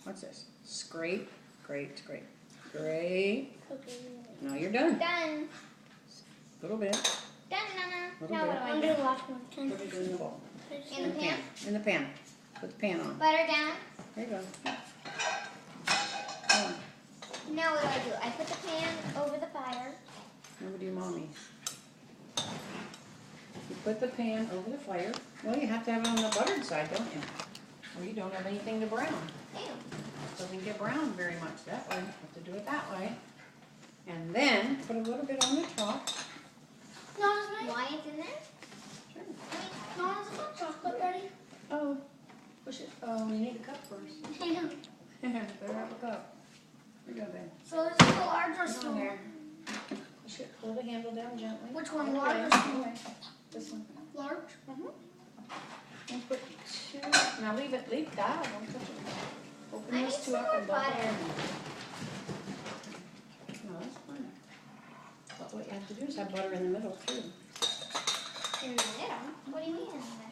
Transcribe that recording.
What's this? Scrape, grate, scrape. Great. Okay. Now you're done. Done. A little bit. Done, Nana. Little Now bit. what I'll do do I the last one. Put it in the bowl. do? In the pan? In the pan. Put the pan on. Butter down. There you go. Come on. Now what do? I put the pan over the fire. Over to your mommy. You put the pan over the fire. Well, you have to have it on the buttered side, don't you? Or you don't have anything to brown. Ew. Doesn't get brown very much that way. You have to do it that way. And then put a little bit on the top. Why it's in there? Sure. Mom, is the chocolate ready? Oh, push it. Oh, you need a cup first. I know. Better have a cup. Here you go, babe. So this is the large or Come on small? there. Push it. Pull the handle down gently. Which one, All the large way. or small? This one. Large? And put two. Now leave it. Leave that. Don't touch it. Open I those need two some up more and double butter. them. No, that's fine. But what you have to do is have butter in the middle too. In the middle? What do you mean in the middle?